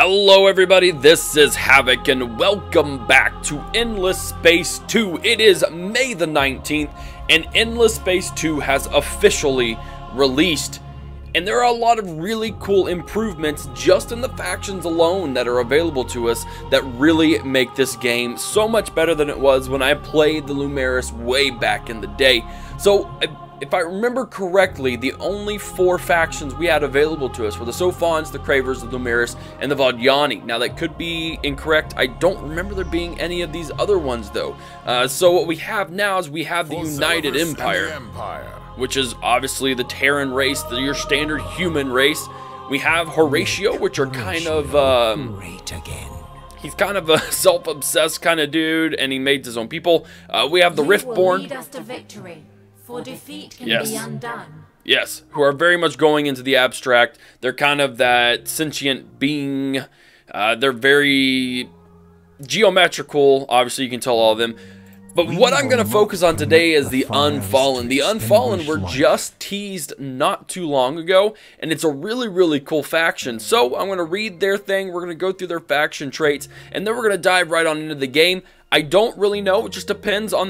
Hello everybody, this is Havoc and welcome back to Endless Space 2. It is May the 19th and Endless Space 2 has officially released. And there are a lot of really cool improvements just in the factions alone that are available to us that really make this game so much better than it was when I played the Lumeris way back in the day. So if I remember correctly, the only 4 factions we had available to us were the Sophons, the Cravers, the Lumeris, and the Vodyani. Now that could be incorrect. I don't remember there being any of these other ones though. So what we have now is we have the United Empire, which is obviously the Terran race, your standard human race. We have Horatio, which are kind of he's kind of a self-obsessed kind of dude, and he made his own people. We have the Riftborn. For defeat can be undone. Yes, who are very much going into the abstract. They're kind of that sentient being. They're very geometrical. Obviously, you can tell all of them. But what I'm going to focus on today is the Unfallen. The Unfallen were just teased not too long ago, and it's a really, really cool faction. So I'm going to read their thing. We're going to go through their faction traits, and then we're going to dive right on into the game. I don't really know. It just depends on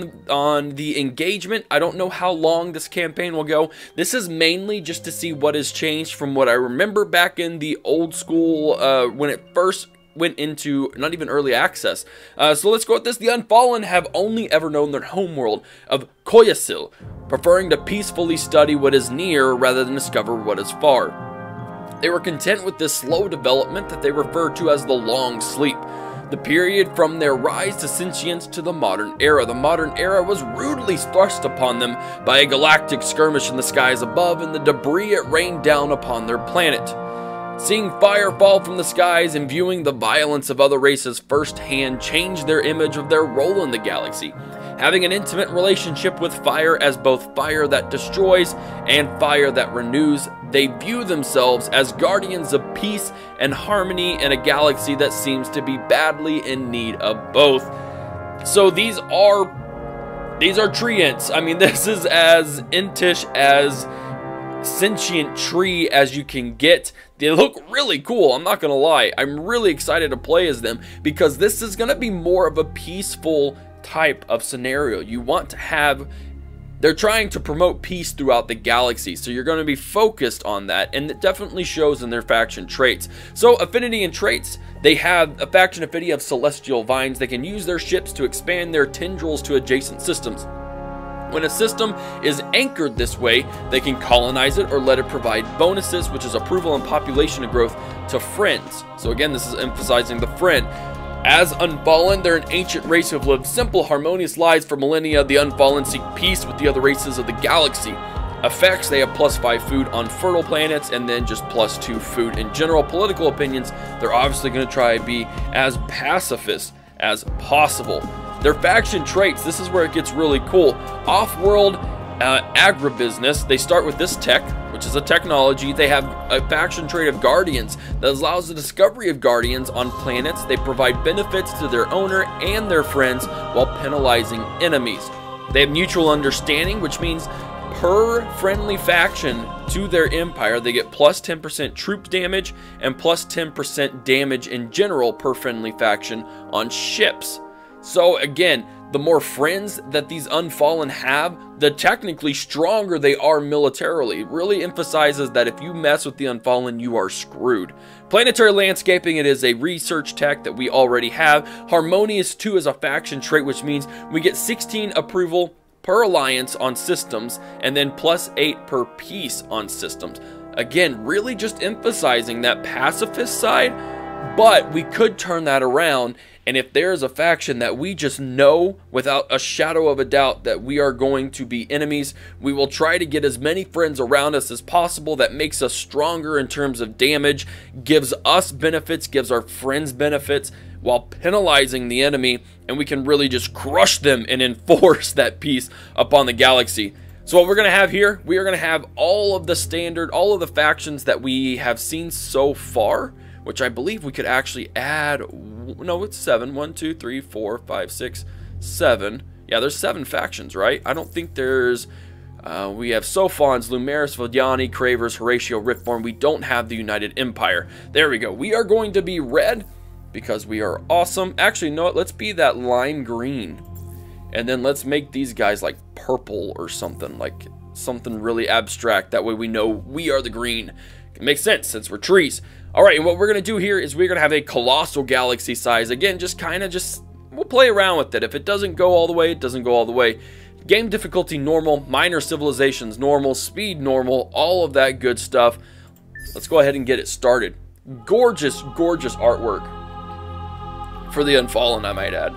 the engagement. I don't know how long this campaign will go. This is mainly just to see what has changed from what I remember back in the old school when it first went into not even early access. So let's go with this. The Unfallen have only ever known their homeworld of Koyasil, preferring to peacefully study what is near rather than discover what is far. They were content with this slow development that they refer to as the long sleep. The period from their rise to sentience to the modern era. The modern era was rudely thrust upon them by a galactic skirmish in the skies above and the debris it rained down upon their planet. Seeing fire fall from the skies and viewing the violence of other races firsthand changed their image of their role in the galaxy. Having an intimate relationship with fire as both fire that destroys and fire that renews, they view themselves as guardians of peace and harmony in a galaxy that seems to be badly in need of both. So these are treants. I mean, this is as entish as sentient tree as you can get. They look really cool, I'm not gonna lie. I'm really excited to play as them because this is gonna be more of a peaceful type of scenario. You want to have, they're trying to promote peace throughout the galaxy, so you're going to be focused on that, and it definitely shows in their faction traits. So Affinity and Traits, they have a faction affinity of celestial vines. They can use their ships to expand their tendrils to adjacent systems. When a system is anchored this way, they can colonize it or let it provide bonuses, which is approval and population growth, to friends. So again, this is emphasizing the friend. As Unfallen, they're an ancient race who have lived simple, harmonious lives for millennia. The Unfallen seek peace with the other races of the galaxy. Effects, they have +5 food on fertile planets and then just +2 food in general. Political opinions, they're obviously going to try to be as pacifist as possible. Their faction traits, this is where it gets really cool. Off-world agribusiness, they start with this tech, which is a technology. They have a faction trait of guardians that allows the discovery of guardians on planets. They provide benefits to their owner and their friends while penalizing enemies. They have mutual understanding, which means per friendly faction to their empire, they get +10% troop damage and +10% damage in general per friendly faction on ships. So again, the more friends that these Unfallen have, the technically stronger they are militarily. It really emphasizes that if you mess with the Unfallen, you are screwed. Planetary landscaping, it is a research tech that we already have. Harmonious 2 is a faction trait, which means we get 16 approval per alliance on systems, and then +8 per peace on systems. Again, really just emphasizing that pacifist side, but we could turn that around. And if there is a faction that we just know without a shadow of a doubt that we are going to be enemies, we will try to get as many friends around us as possible. That makes us stronger in terms of damage, gives us benefits, gives our friends benefits, while penalizing the enemy, and we can really just crush them and enforce that peace upon the galaxy. So what we're going to have here, we are going to have all of the standard, all of the factions that we have seen so far, which I believe we could actually add. No, it's 7. 1, 2, 3, 4, 5, 6, 7. Yeah, there's 7 factions, right? I don't think there's We have Sophons, Lumeris, Vodiani, Cravers, Horatio, Riftborn. We don't have the United Empire. There we go. We are going to be red because we are awesome. Actually, no, let's be that lime green. And then let's make these guys like purple or something, like something really abstract. That way we know we are the green. It makes sense since we're trees. All right, and what we're going to do here is we're going to have a colossal galaxy size. Again, we'll play around with it. If it doesn't go all the way, it doesn't go all the way. Game difficulty normal, minor civilizations normal, speed normal, all of that good stuff. Let's go ahead and get it started. Gorgeous, gorgeous artwork for the Unfallen, I might add.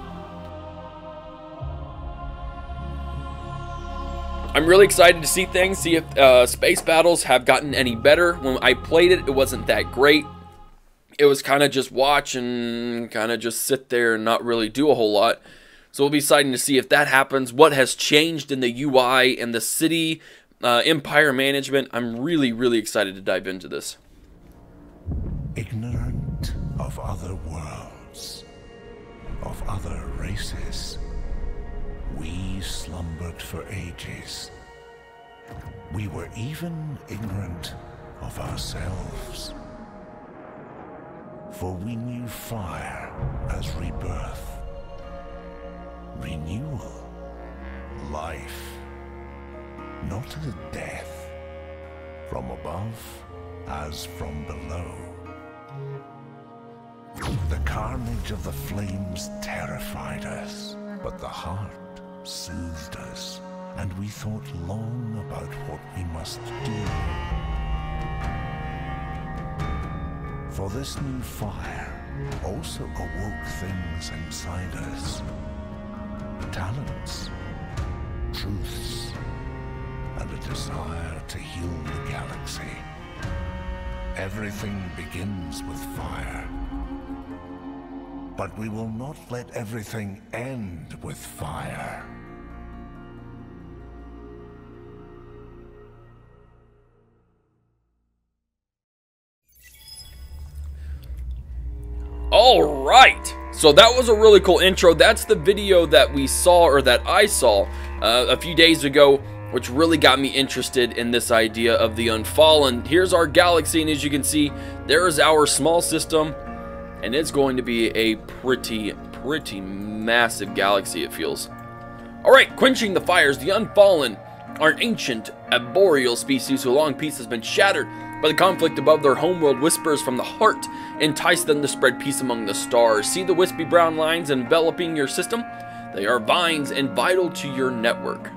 I'm really excited to see things, see if space battles have gotten any better. When I played it, it wasn't that great. It was kind of just watch and kind of just sit there and not really do a whole lot. So we'll be excited to see if that happens, what has changed in the UI and the city empire management. I'm really, really excited to dive into this. Ignorant of other worlds, of other races, we slumbered for ages. We were even ignorant of ourselves. For we knew fire as rebirth, renewal, life, not as death, from above as from below. The carnage of the flames terrified us, but the heart soothed us, and we thought long about what we must do. For this new fire also awoke things inside us. Talents, truths, and a desire to heal the galaxy. Everything begins with fire. But we will not let everything end with fire. All right, so that was a really cool intro. That's the video that we saw, or that I saw a few days ago, which really got me interested in this idea of the Unfallen. Here's our galaxy, and as you can see, there is our small system, and it's going to be a pretty massive galaxy, it feels. All right, Quenching the Fires, the Unfallen are an ancient arboreal species whose long peace has been shattered by the conflict above their homeworld. Whispers from the heart entice them to spread peace among the stars. See the wispy brown lines enveloping your system? They are vines and vital to your network.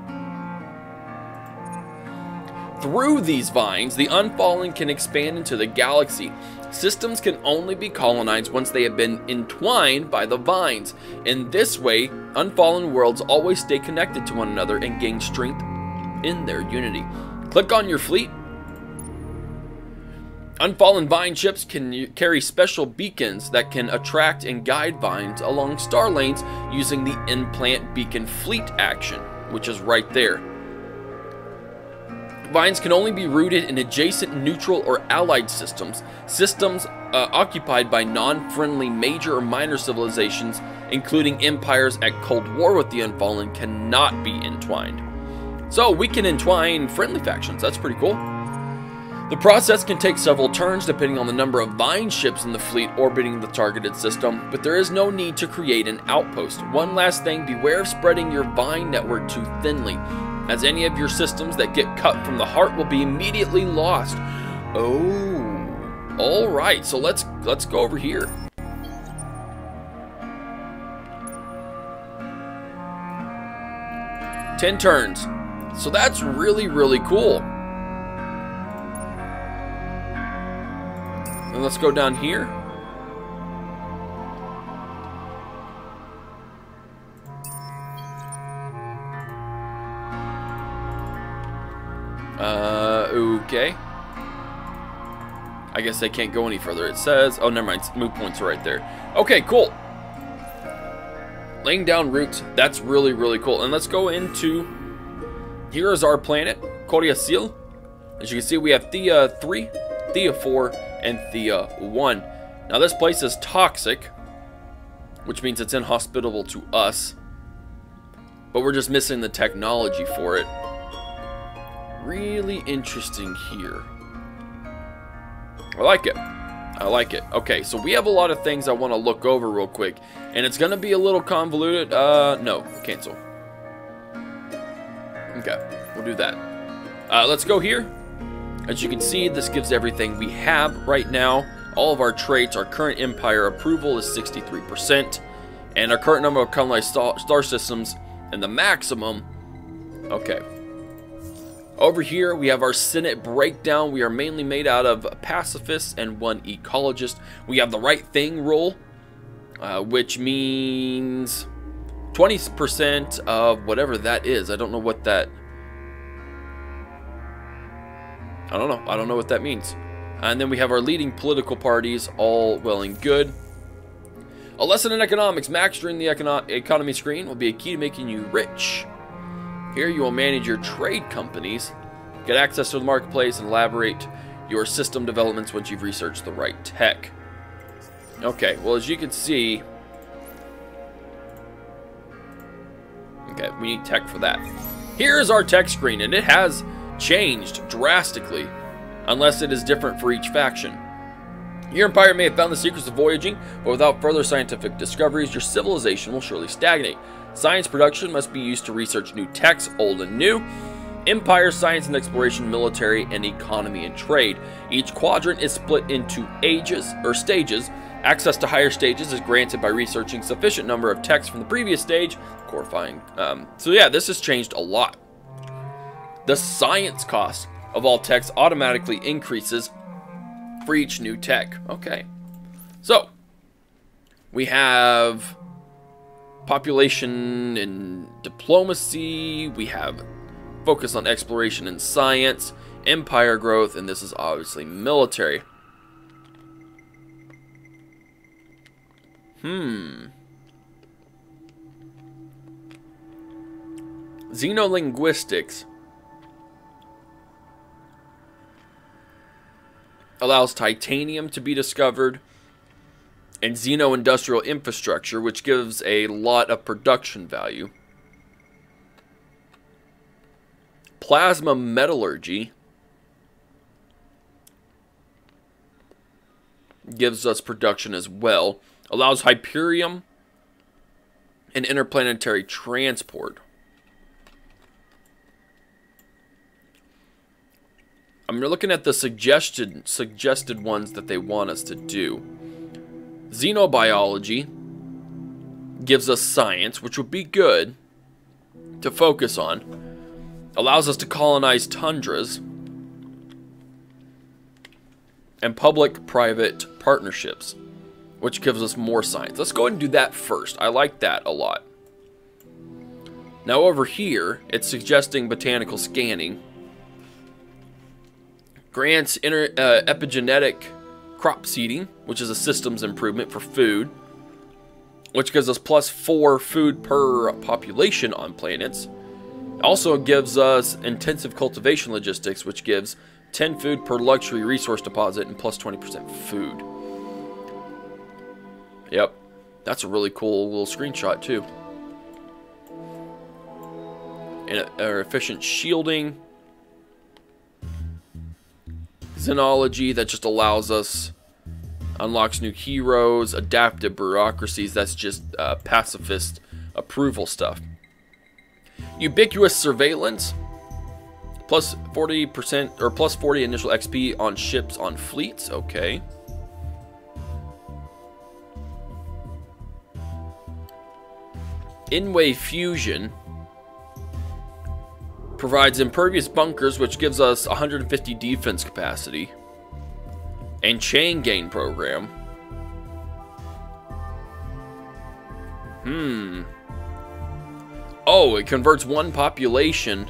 Through these vines, the Unfallen can expand into the galaxy. Systems can only be colonized once they have been entwined by the vines. In this way, Unfallen worlds always stay connected to one another and gain strength in their unity. Click on your fleet. Unfallen vine ships can carry special beacons that can attract and guide vines along star lanes using the implant beacon fleet action, which is right there. Vines can only be rooted in adjacent neutral or allied systems. Systems occupied by non-friendly major or minor civilizations, including empires at cold war with the Unfallen, cannot be entwined. So we can entwine friendly factions. That's pretty cool. The process can take several turns depending on the number of vine ships in the fleet orbiting the targeted system, but there is no need to create an outpost. One last thing, beware of spreading your vine network too thinly, as any of your systems that get cut from the heart will be immediately lost. Oh, alright, so let's go over here. Ten turns. So that's really cool. And let's go down here. Okay. I guess I can't go any further. It says, oh, never mind. Move points are right there. Okay, cool. Laying down roots. That's really cool. And let's go into, here is our planet, Coriacil. As you can see, we have Thea 3, Thea 4, and Thea 1. Now this place is toxic, which means it's inhospitable to us, but we're just missing the technology for it. really interesting here. I like it. I like it. Okay, so we have a lot of things I want to look over real quick, and it's going to be a little convoluted. No, cancel. Okay, we'll do that. Let's go here. As you can see, this gives everything we have right now. All of our traits, our current empire approval is 63%, and our current number of colonized star systems, and the maximum. Okay. Over here, we have our Senate breakdown. We are mainly made out of pacifists and 1 ecologist. We have the right thing rule, which means 20% of whatever that is. I don't know what that... I don't know what that means. And then we have our leading political parties, all well and good. A lesson in economics. Max during the economy screen will be a key to making you rich. Here you will manage your trade companies, get access to the marketplace, and elaborate your system developments once you've researched the right tech. Okay, well, as you can see... Okay, we need tech for that. Here's our tech screen, and it has changed drastically, unless it is different for each faction. Your empire may have found the secrets of voyaging, but without further scientific discoveries, your civilization will surely stagnate. Science production must be used to research new techs, old and new. Empire, science and exploration, military, and economy and trade. Each quadrant is split into stages. Access to higher stages is granted by researching sufficient number of techs from the previous stage. Horrifying. So yeah, this has changed a lot. The science cost of all techs automatically increases for each new tech. Okay. So, we have population and diplomacy. We have focus on exploration and science, empire growth, and this is obviously military. Xenolinguistics allows titanium to be discovered, and xeno-industrial infrastructure, which gives a lot of production value. Plasma metallurgy gives us production as well. Allows Hyperium and interplanetary transport. I'm looking at the suggested ones that they want us to do. Xenobiology gives us science, which would be good to focus on. Allows us to colonize tundras. And public-private partnerships, which gives us more science. Let's go ahead and do that first. I like that a lot. Now over here, it's suggesting botanical scanning. Grants epigenetic crop seeding, which is a systems improvement for food, which gives us +4 food per population on planets. Also gives us intensive cultivation logistics, which gives 10 food per luxury resource deposit and +20% food. Yep, that's a really cool little screenshot too. And efficient shielding. Xenology, that just allows us, unlocks new heroes, adaptive bureaucracies, that's just pacifist approval stuff. Ubiquitous surveillance, +40% or +40 initial XP on ships on fleets, okay. In-way fusion provides impervious bunkers, which gives us 150 defense capacity. And chain gain program. Oh, it converts 1 population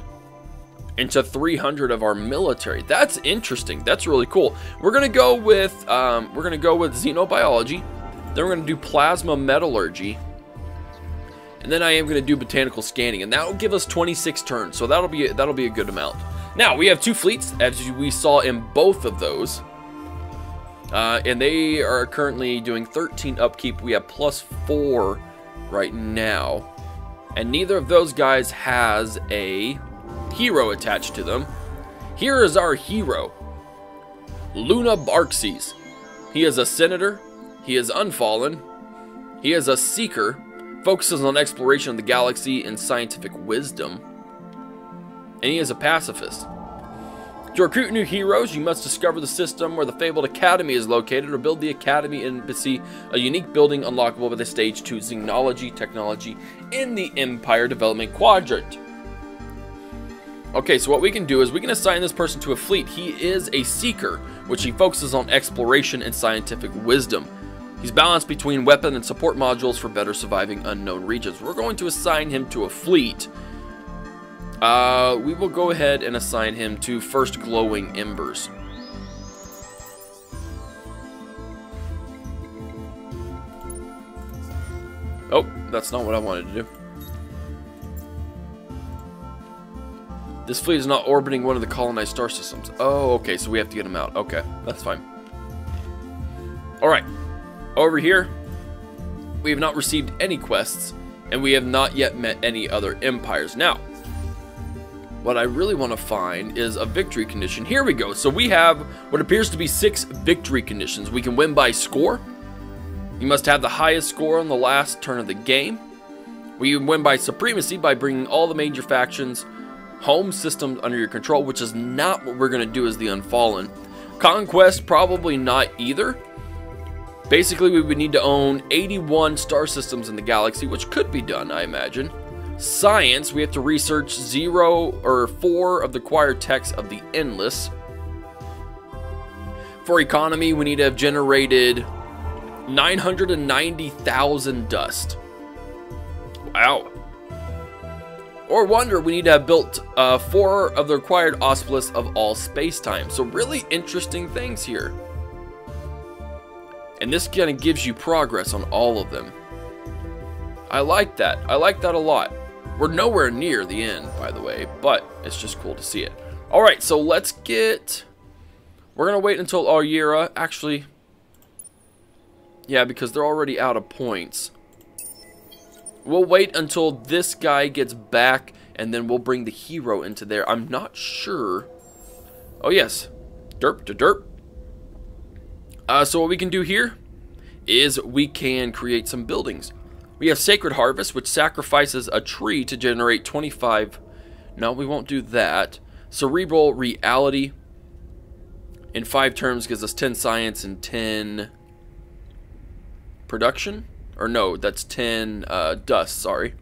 into 300 of our military. That's interesting. That's really cool. We're gonna go with xenobiology. Then we're gonna do plasma metallurgy. And then I am going to do botanical scanning, and that will give us 26 turns, so that'll be a good amount. Now we have 2 fleets, as we saw in both of those, and they are currently doing 13 upkeep. We have +4 right now, and neither of those guys has a hero attached to them. Here is our hero, Luna Barxes. He is a senator, he is unfallen, he is a seeker, focuses on exploration of the galaxy and scientific wisdom, and he is a pacifist. To recruit new heroes, you must discover the system where the fabled academy is located, or build the academy embassy, a unique building unlockable by the stage 2 Xenology technology in the Empire Development Quadrant. Okay, so what we can do is we can assign this person to a fleet. He is a seeker, which he focuses on exploration and scientific wisdom. He's balanced between weapon and support modules for better surviving unknown regions. We're going to assign him to a fleet. We will go ahead and assign him to First Glowing Embers. Oh, that's not what I wanted to do. This fleet is not orbiting one of the colonized star systems. Oh, okay, so we have to get him out. Okay, that's fine. Alright, over here, we have not received any quests, and we have not yet met any other empires. Now, what I really want to find is a victory condition. Here we go. So we have what appears to be 6 victory conditions. We can win by score. You must have the highest score on the last turn of the game. We win by supremacy by bringing all the major factions, home systems under your control, which is not what we're going to do as the Unfallen. Conquest, probably not either. Basically, we would need to own 81 star systems in the galaxy, which could be done, I imagine. Science, we have to research 0 or 4 of the acquired techs of the Endless. For economy, we need to have generated 990,000 dust. Wow. Or wonder, we need to have built 4 of the required auspices of all space-time. So really interesting things here. And this kind of gives you progress on all of them. I like that. I like that a lot. We're nowhere near the end, by the way, but it's just cool to see it. Alright, so let's get... We're going to wait until Aryera. Actually, yeah, because they're already out of points. We'll wait until this guy gets back, and then we'll bring the hero into there. I'm not sure. Oh, yes. Derp to derp. So what we can do here is we can create some buildings. We have Sacred Harvest, which sacrifices a tree to generate 25. No, we won't do that. Cerebral Reality in 5 terms gives us 10 science and 10 production. Or no, that's 10 dust, sorry.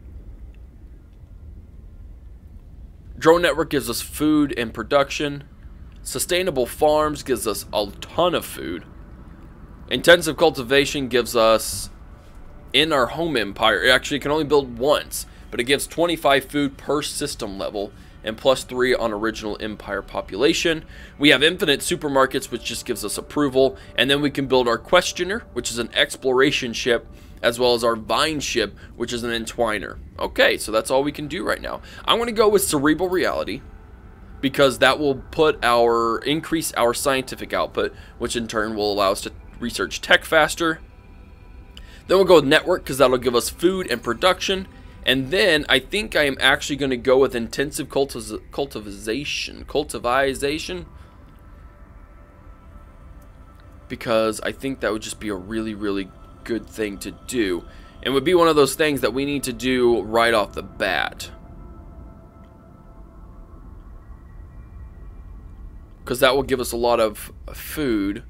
Drone Network gives us food and production. Sustainable Farms gives us a ton of food. Intensive Cultivation gives us... In our home empire, it actually can only build once, but it gives 25 food per system level and +3 on original empire population. We have infinite supermarkets, which just gives us approval, and then we can build our questioner, which is an exploration ship, as well as our vine ship, which is an entwiner. Okay, so that's all we can do right now. I'm going to go with Cerebral Reality, because that will increase our scientific output, which in turn will allow us to research tech faster. Then we'll go with Network, because that'll give us food and production. And then I think I am actually going to go with Intensive Cultivization. Because I think that would just be a really, really good thing to do. It would be one of those things that we need to do right off the bat. Because that will give us a lot of food.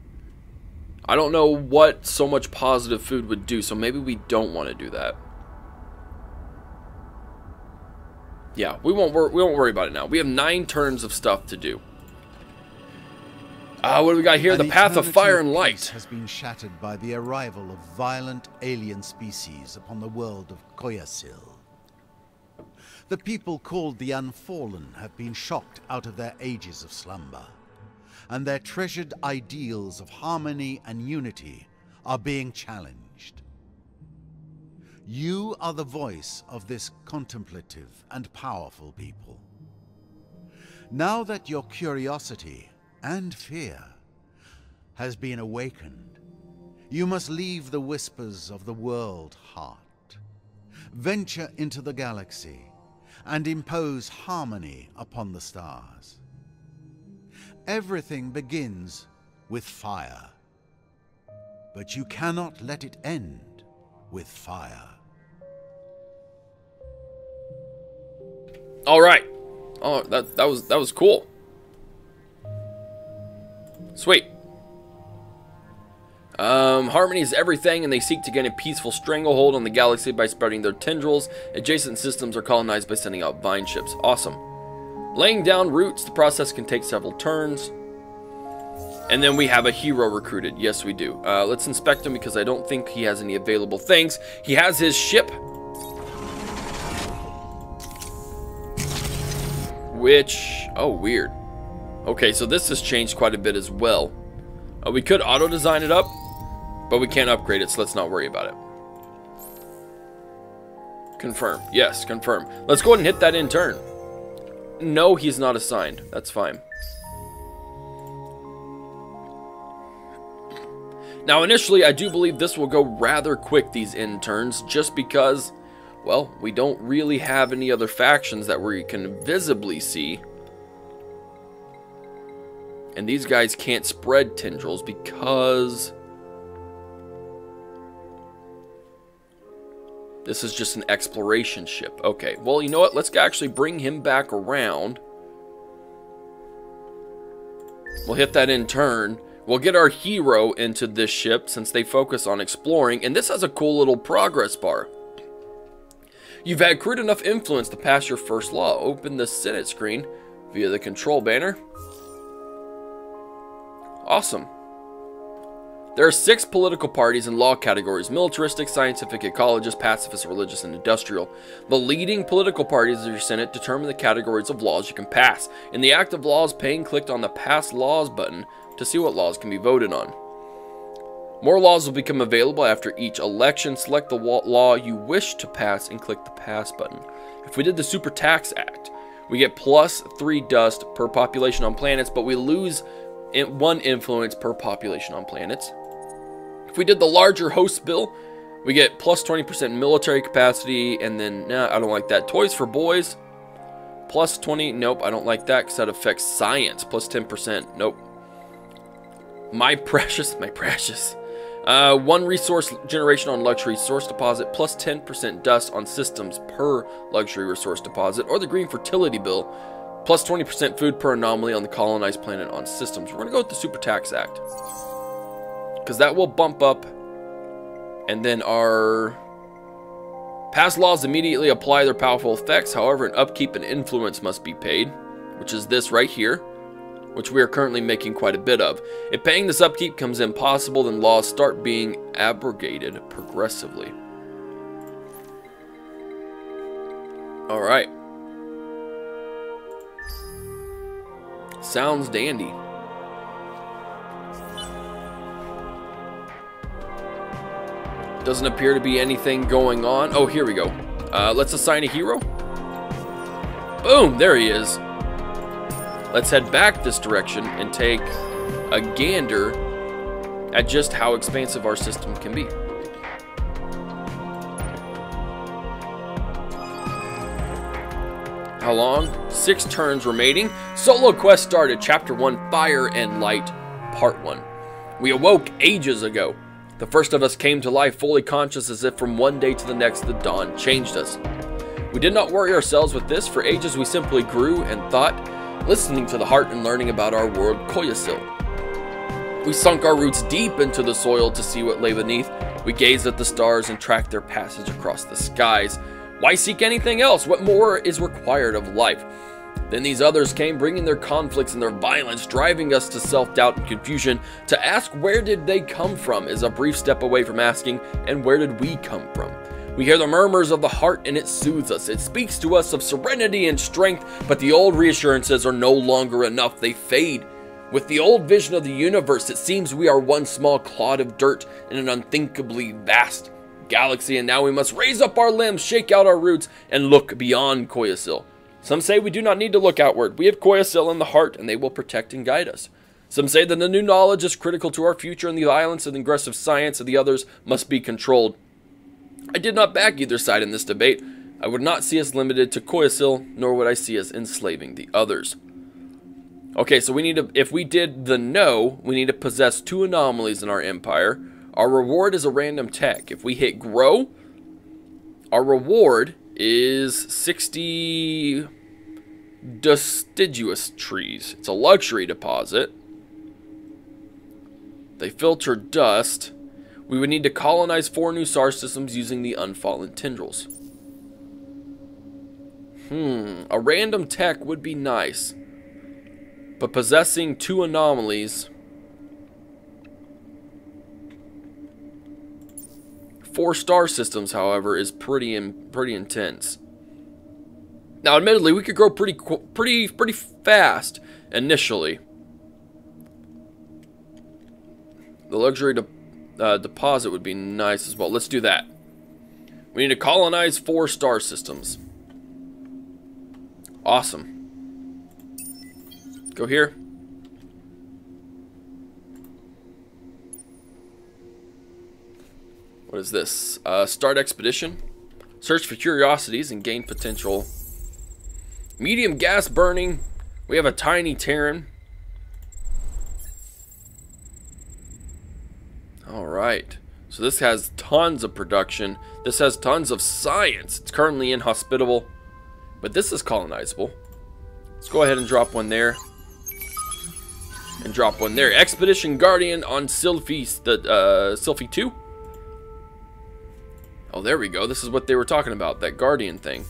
I don't know what so much positive food would do, so maybe we don't want to do that. Yeah, we won't worry about it now. We have 9 turns of stuff to do. What do we got here? The Path of Fire and Light has been shattered by the arrival of violent alien species upon the world of Koyasil. The people called the Unfallen have been shocked out of their ages of slumber, and their treasured ideals of harmony and unity are being challenged. You are the voice of this contemplative and powerful people. Now that your curiosity and fear has been awakened, you must leave the whispers of the world heart, venture into the galaxy, and impose harmony upon the stars. Everything begins with fire. But you cannot let it end with fire. All right. Oh, that was cool. Sweet. Harmony is everything, and they seek to gain a peaceful stranglehold on the galaxy by spreading their tendrils. Adjacent systems are colonized by sending out vine ships. Awesome. Laying down roots, the process can take several turns. And then we have a hero recruited. Yes, we do. Let's inspect him because I don't think he has any available things. He has his ship, which... oh, weird. Okay, so this has changed quite a bit as well. We could auto-design it up, but we can't upgrade it, so let's not worry about it. Confirm. Yes, confirm. Let's go ahead and hit that in turn. No, he's not assigned. That's fine. Now, initially, I do believe this will go rather quick, these end turns, just because, well, we don't really have any other factions that we can visibly see. And these guys can't spread tendrils because this is just an exploration ship. Okay, well, you know what? Let's actually bring him back around. We'll hit that in turn. We'll get our hero into this ship since they focus on exploring. And this has a cool little progress bar. You've had accrued enough influence to pass your first law. Open the Senate screen via the control banner. Awesome. There are 6 political parties and law categories: militaristic, scientific, ecologist, pacifist, religious, and industrial. The leading political parties of your Senate determine the categories of laws you can pass. In the active laws pane, click on the Pass Laws button to see what laws can be voted on. More laws will become available after each election. Select the law you wish to pass and click the Pass button. If we did the Super Tax Act, we get +3 dust per population on planets, but we lose 1 influence per population on planets. If we did the larger host bill, we get +20% military capacity, and then, nah, I don't like that. Toys for boys, +20, nope, I don't like that because that affects science, +10%, nope. My precious. 1 resource generation on luxury source deposit, +10% dust on systems per luxury resource deposit, or the green fertility bill, +20% food per anomaly on the colonized planet on systems. We're going to go with the Super Tax Act, because that will bump up, and then our past laws immediately apply their powerful effects. However, an upkeep and influence must be paid, which is this right here, which we are currently making quite a bit of. If paying this upkeep becomes impossible, then laws start being abrogated progressively. Alright. Sounds dandy. Doesn't appear to be anything going on. Oh, here we go. Let's assign a hero. Boom, there he is. Let's head back this direction and take a gander at just how expansive our system can be. How long? 6 turns remaining. Solo quest started. Chapter 1, Fire and Light, Part 1. We awoke ages ago. The first of us came to life fully conscious, as if from one day to the next the dawn changed us. We did not worry ourselves with this. For ages we simply grew and thought, listening to the heart and learning about our world, Koyasil. We sunk our roots deep into the soil to see what lay beneath. We gazed at the stars and tracked their passage across the skies. Why seek anything else? What more is required of life? Then these others came, bringing their conflicts and their violence, driving us to self-doubt and confusion. To ask where did they come from is a brief step away from asking, and where did we come from? We hear the murmurs of the heart and it soothes us. It speaks to us of serenity and strength, but the old reassurances are no longer enough. They fade. With the old vision of the universe, it seems we are one small clod of dirt in an unthinkably vast galaxy, and now we must raise up our limbs, shake out our roots, and look beyond Koyasil. Some say we do not need to look outward. We have Koyasil in the heart, and they will protect and guide us. Some say that the new knowledge is critical to our future, and the violence and aggressive science of the others must be controlled. I did not back either side in this debate. I would not see us limited to Koyasil, nor would I see us enslaving the others. Okay, so we need to, if we did the no, we need to possess 2 anomalies in our empire. Our reward is a random tech. If we hit grow, our reward is 60 deciduous trees. It's a luxury deposit. They filter dust. We would need to colonize 4 new star systems using the Unfallen tendrils. A random tech would be nice. But possessing 2 anomalies, 4 star systems, however, is pretty intense. Now, admittedly, we could grow pretty fast initially. The luxury deposit would be nice as well. Let's do that. We need to colonize 4 star systems. Awesome. Go here. What is this? Start expedition. Search for curiosities and gain potential. Medium gas burning. We have a tiny Terran. Alright. So this has tons of production. This has tons of science. It's currently inhospitable. But this is colonizable. Let's go ahead and drop one there. And drop one there. Expedition Guardian on Sylphy 2. Oh, there we go. This is what they were talking about, that Guardian thing.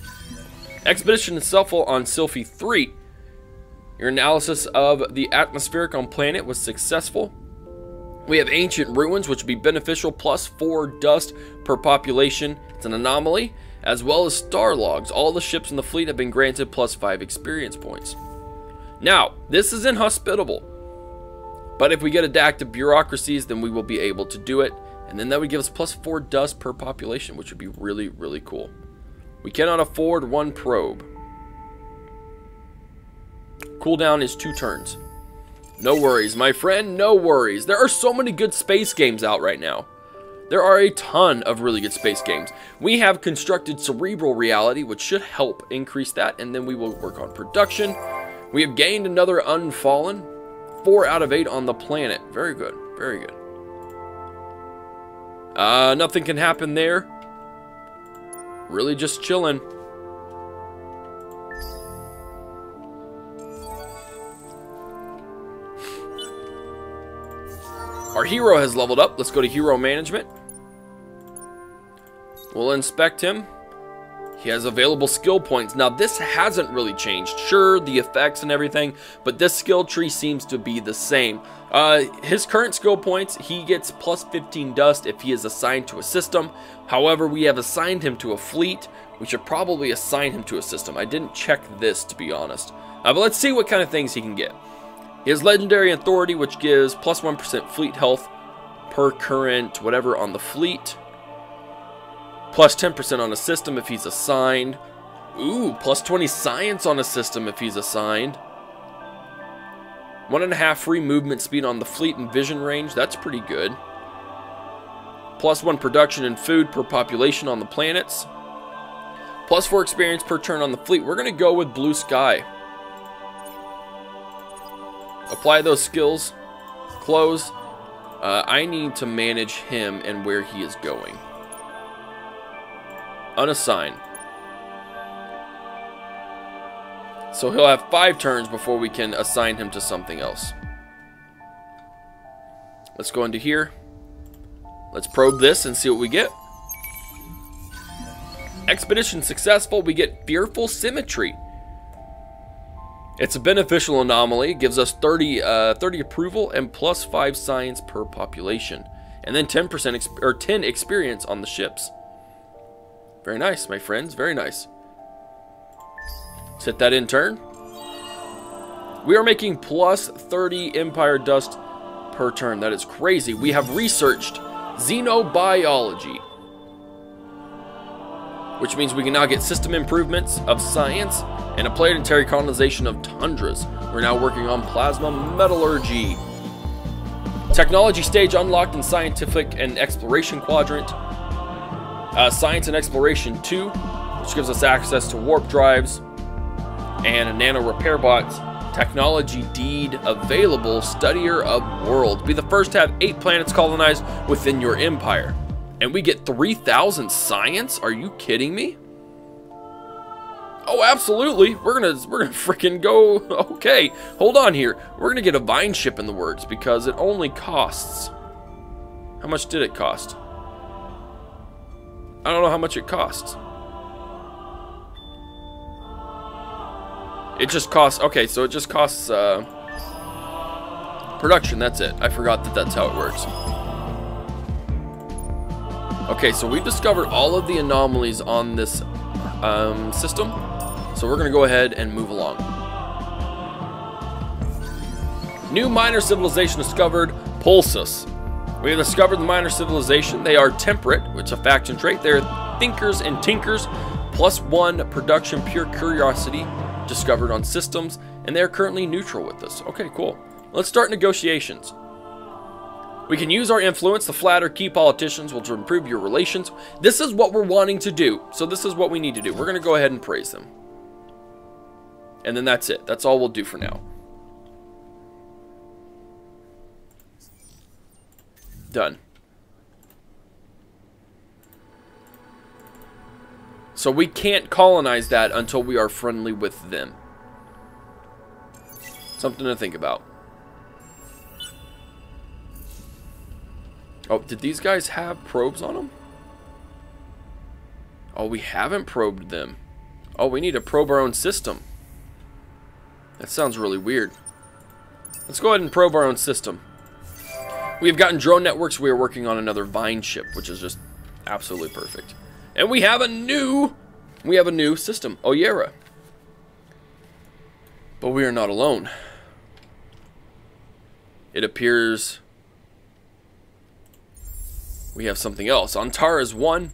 Expedition itself on Sylphy 3. Your analysis of the atmospheric on planet was successful. We have ancient ruins, which would be beneficial, plus 4 dust per population. It's an anomaly, as well as star logs. All the ships in the fleet have been granted plus 5 experience points. Now, this is inhospitable. But if we get adaptive bureaucracies, then we will be able to do it. And then that would give us plus 4 dust per population, which would be really, really cool. We cannot afford 1 probe. Cooldown is 2 turns. No worries, my friend, no worries. There are so many good space games out right now. There are a ton of really good space games. We have constructed cerebral reality, which should help increase that, and then we will work on production. We have gained another Unfallen. 4 out of 8 on the planet. Very good, very good. Nothing can happen there. Really just chilling. Our hero has leveled up. Let's go to hero management. We'll inspect him. He has available skill points. Now, this hasn't really changed. Sure, the effects and everything, but this skill tree seems to be the same. His current skill points, he gets plus 15 dust if he is assigned to a system. However, we have assigned him to a fleet. We should probably assign him to a system. I didn't check this, to be honest. But let's see what kind of things he can get. He has Legendary Authority, which gives plus 1% fleet health per current whatever on the fleet. Plus 10% on a system if he's assigned. Ooh, plus 20 science on a system if he's assigned. 1.5 free movement speed on the fleet and vision range. That's pretty good. Plus 1 production and food per population on the planets. Plus 4 experience per turn on the fleet. We're going to go with Blue Sky. Apply those skills. Close. I need to manage him and where he is going. Unassign. So he'll have 5 turns before we can assign him to something else. Let's go into here. Let's probe this and see what we get. Expedition successful. We get Fearful Symmetry. It's a beneficial anomaly. It gives us 30 approval and plus 5 science per population. And then 10 experience on the ships. Very nice, my friends. Very nice. Set that in turn. We are making plus 30 Empire Dust per turn. That is crazy. We have researched xenobiology, which means we can now get system improvements of science and a planetary colonization of tundras. We're now working on plasma metallurgy. Technology stage unlocked in scientific and exploration quadrant. Science and Exploration 2, which gives us access to warp drives and a nano repair bot Technology deed available. Studier of world. Be the first to have 8 planets colonized within your empire. And we get 3,000 science? Are you kidding me? Oh, absolutely. We're gonna freaking go. Okay, hold on here. We're gonna get a vine ship in the works because it only costs. How much did it cost? I don't know how much it costs. It just costs. Okay, so it just costs production. That's it. I forgot that that's how it works. Okay, so we've discovered all of the anomalies on this system. So we're going to go ahead and move along. New minor civilization discovered, Pulsus. We have discovered the minor civilization. They are temperate, which is a faction trait. They're thinkers and tinkers, +1 production, pure curiosity, discovered on systems, and they're currently neutral with us. Okay, cool. Let's start negotiations. We can use our influence to flatter key politicians, which will improve your relations. This is what we're wanting to do. So this is what we need to do. We're going to go ahead and praise them. And then that's it. That's all we'll do for now. Done. So we can't colonize that until we are friendly with them. Something to think about. Oh, did these guys have probes on them? Oh, we haven't probed them. Oh, we need to probe our own system. That sounds really weird. Let's go ahead and probe our own system. We have gotten drone networks. We are working on another vine ship, which is just absolutely perfect. And we have a new system, Oyera. But we are not alone. It appears we have something else. Antara's 1,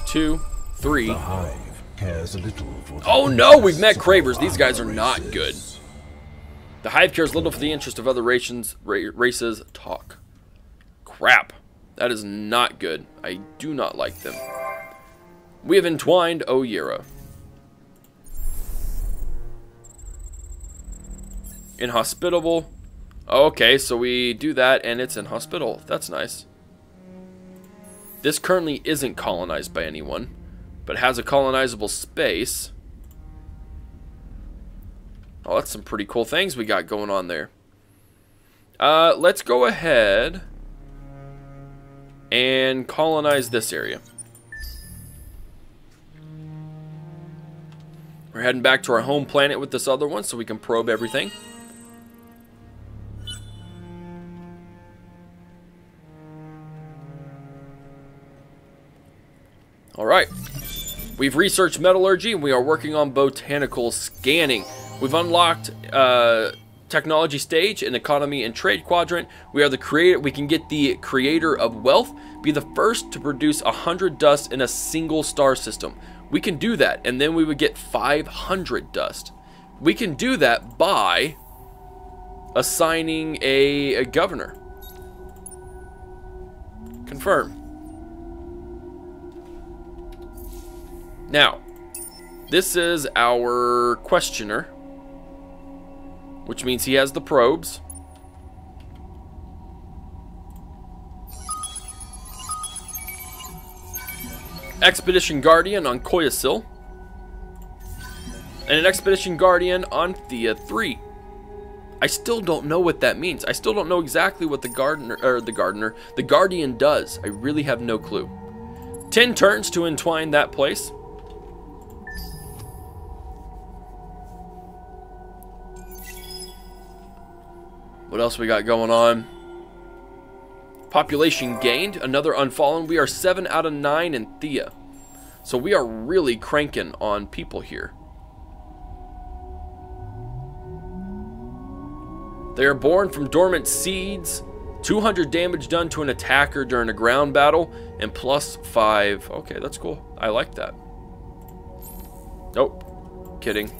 2, 3. The hive cares a little for the Oh no, we've met Cravers. These guys are not good. The hive cares little for the interest of other races. Talk. Crap. That is not good. I do not like them. We have entwined Oyera. Inhospitable. Okay, so we do that and it's inhospitable. That's nice. This currently isn't colonized by anyone, but has a colonizable space. Oh, that's some pretty cool things we got going on there. Let's go ahead and colonize this area. We're heading back to our home planet with this other one so we can probe everything. Alright. We've researched metallurgy and we are working on botanical scanning. We've unlocked technology stage and economy and trade quadrant. We are the creator. We can get the creator of wealth. Be the first to produce 100 dust in a single star system. We can do that, and then we would get 500 dust. We can do that by assigning a governor. Confirm. Now, this is our questioner, which means he has the probes. Expedition Guardian on Koyasil. And an Expedition Guardian on Thea 3. I still don't know what that means. I still don't know exactly what the Guardian does. I really have no clue. 10 turns to entwine that place. What else we got going on? Population gained, another Unfallen. We are 7 out of 9 in Thea. So we are really cranking on people here. They are born from dormant seeds. 200 damage done to an attacker during a ground battle. And +5. Okay, that's cool. I like that. Nope. Kidding.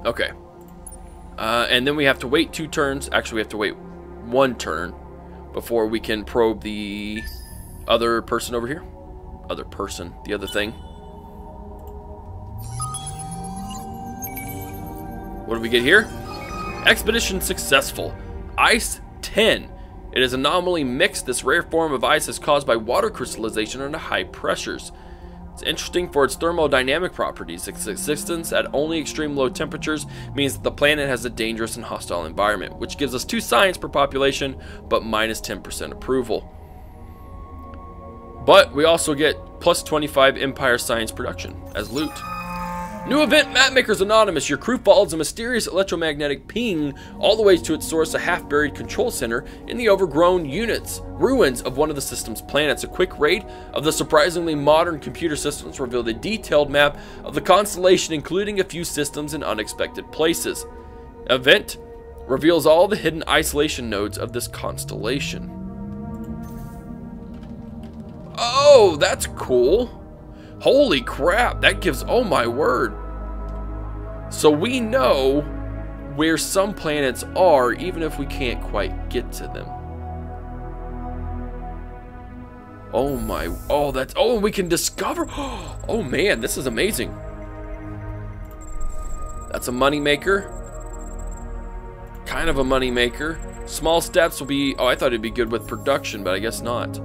Okay. And then we have to wait 2 turns. Actually, we have to wait 1 turn before we can probe the other person over here. Other person, the other thing. What do we get here? Expedition successful. Ice 10. It is anomaly mixed. This rare form of ice is caused by water crystallization under high pressures. It's interesting for its thermodynamic properties. Its existence at only extreme low temperatures means that the planet has a dangerous and hostile environment, which gives us 2 science per population, but minus 10% approval. But we also get plus 25 Empire science production as loot. New event, Mapmakers Anonymous. Your crew follows a mysterious electromagnetic ping all the way to its source, a half-buried control center in the overgrown ruins of one of the system's planets. A quick raid of the surprisingly modern computer systems revealed a detailed map of the constellation, including a few systems in unexpected places. Event reveals all the hidden isolation nodes of this constellation. Oh, that's cool. Holy crap, that gives, oh my word. So we know where some planets are, even if we can't quite get to them. Oh my, oh that's, oh we can discover, oh man, this is amazing. That's a moneymaker. Kind of a moneymaker. Small steps will be, oh I thought it'd be good with production, but I guess not.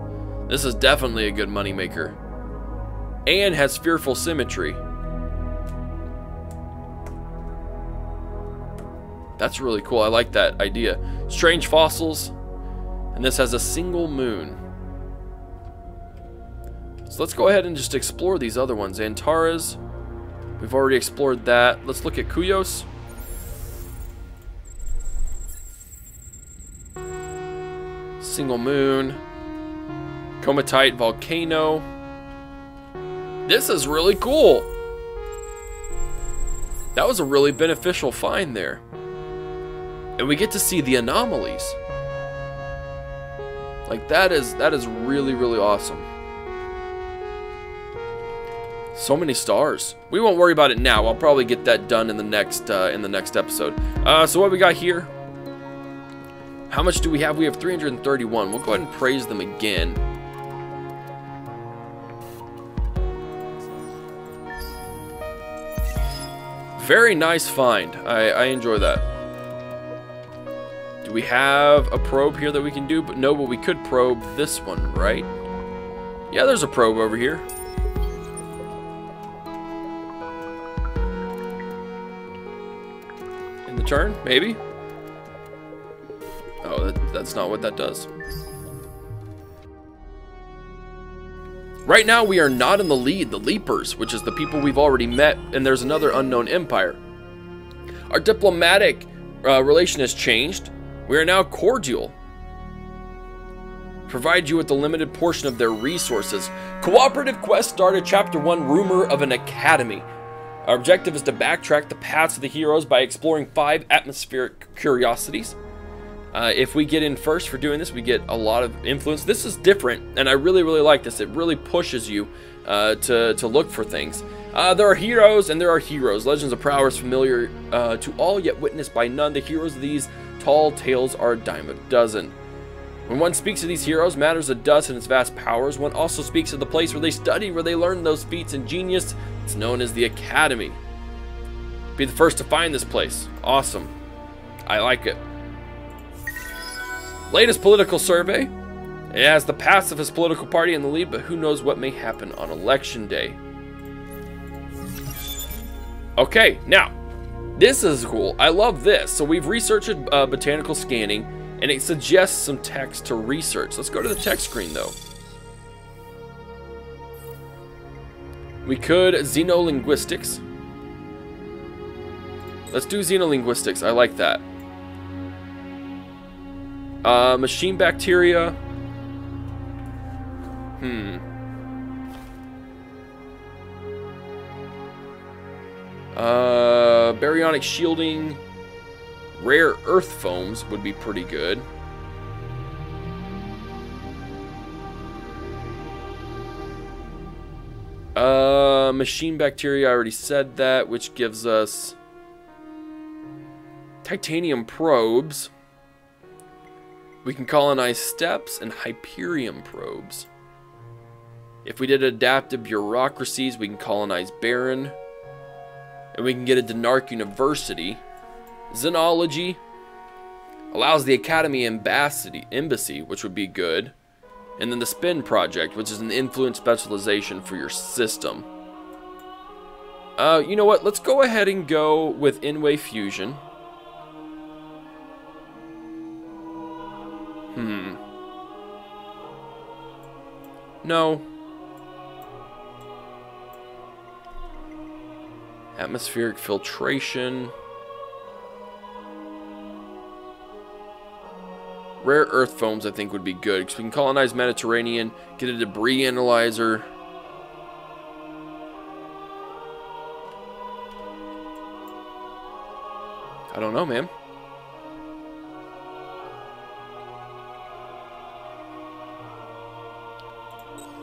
This is definitely a good moneymaker. And has fearful symmetry. That's really cool. I like that idea. Strange fossils. And this has a single moon. So let's go ahead and just explore these other ones. Antares. We've already explored that. Let's look at Kuyos. Single moon. Comatite volcano. This is really cool. That was a really beneficial find there. And we get to see the anomalies. Like that is really, really awesome. So many stars. We won't worry about it now. I'll probably get that done in the next episode. So what we got here? How much do we have? We have 331. We'll go ahead and praise them again. Very nice find. I enjoy that. Do we have a probe here that we can do? But no, but we could probe this one, right? Yeah, there's a probe over here. In the turn, maybe? Oh, that's not what that does. Right now, we are not in the lead. The Leapers, which is the people we've already met, and there's another unknown empire. Our diplomatic relation has changed. We are now cordial. Provide you with a limited portion of their resources. Cooperative quest started Chapter 1, Rumor of an Academy. Our objective is to backtrack the paths of the heroes by exploring 5 atmospheric curiosities. If we get in first for doing this, we get a lot of influence. This is different, and I really, really like this. It really pushes you to look for things. There are heroes, and there are heroes. Legends of prowess familiar to all, yet witnessed by none. The heroes of these tall tales are a dime a dozen. When one speaks of these heroes, matters a dust in its vast powers. One also speaks of the place where they study, where they learn those feats and genius. It's known as the Academy. Be the first to find this place. Awesome. I like it. Latest political survey. It has the pacifist political party in the lead, but who knows what may happen on election day. Okay, now, this is cool. I love this. So we've researched Botanical Scanning, and it suggests some text to research. Let's go to the text screen, though. We could xenolinguistics. Let's do xenolinguistics. I like that. Machine bacteria. Baryonic shielding. Rare earth foams would be pretty good. Machine bacteria, I already said that, which gives us titanium probes. We can colonize steppes and Hyperium probes. If we did adaptive bureaucracies, we can colonize Baron. And we can get a Denark University. Xenology allows the Academy Embassy, which would be good. And then the Spin Project, which is an influence specialization for your system. You know what? Let's go ahead and go with In-Way Fusion. No. Atmospheric filtration. Rare earth foams, I think, would be good, because we can colonize Mediterranean, get a debris analyzer. I don't know, man.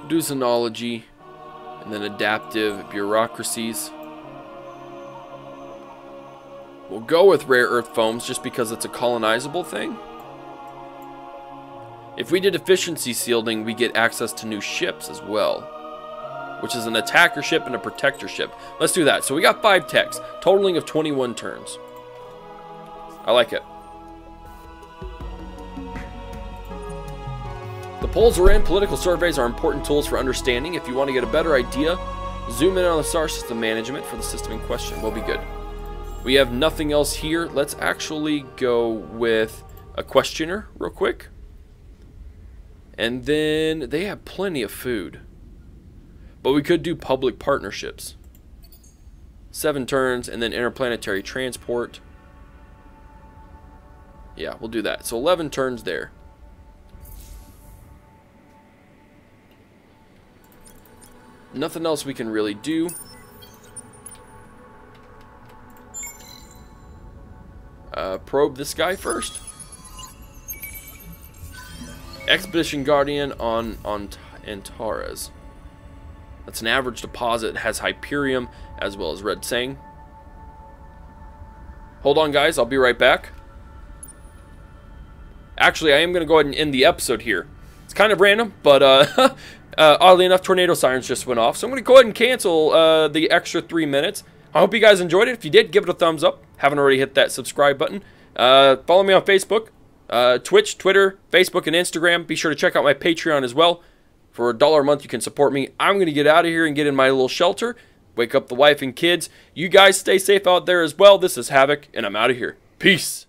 Do Xenology, and then adaptive bureaucracies. We'll go with rare earth foams just because it's a colonizable thing. If we did efficiency shielding, we get access to new ships as well, which is an attacker ship and a protector ship. Let's do that. So we got 5 techs, totaling of 21 turns. I like it. The polls are in. Political surveys are important tools for understanding. If you want to get a better idea, zoom in on the star system management for the system in question. We'll be good. We have nothing else here. Let's actually go with a questioner real quick. And then they have plenty of food. But we could do public partnerships. 7 turns and then interplanetary transport. Yeah, we'll do that. So 11 turns there. Nothing else we can really do. Probe this guy first. Expedition Guardian on Antares. That's an average deposit. It has Hyperium as well as Red Sang. Hold on, guys. I'll be right back. Actually, I am going to go ahead and end the episode here. It's kind of random, but oddly enough, tornado sirens just went off. So I'm going to go ahead and cancel the extra 3 minutes. I hope you guys enjoyed it. If you did, give it a thumbs up. Haven't already hit that subscribe button. Follow me on Facebook, Twitch, Twitter, Facebook, and Instagram. Be sure to check out my Patreon as well. For $1 a month, you can support me. I'm going to get out of here and get in my little shelter. Wake up the wife and kids. You guys stay safe out there as well. This is Havoc, and I'm out of here. Peace.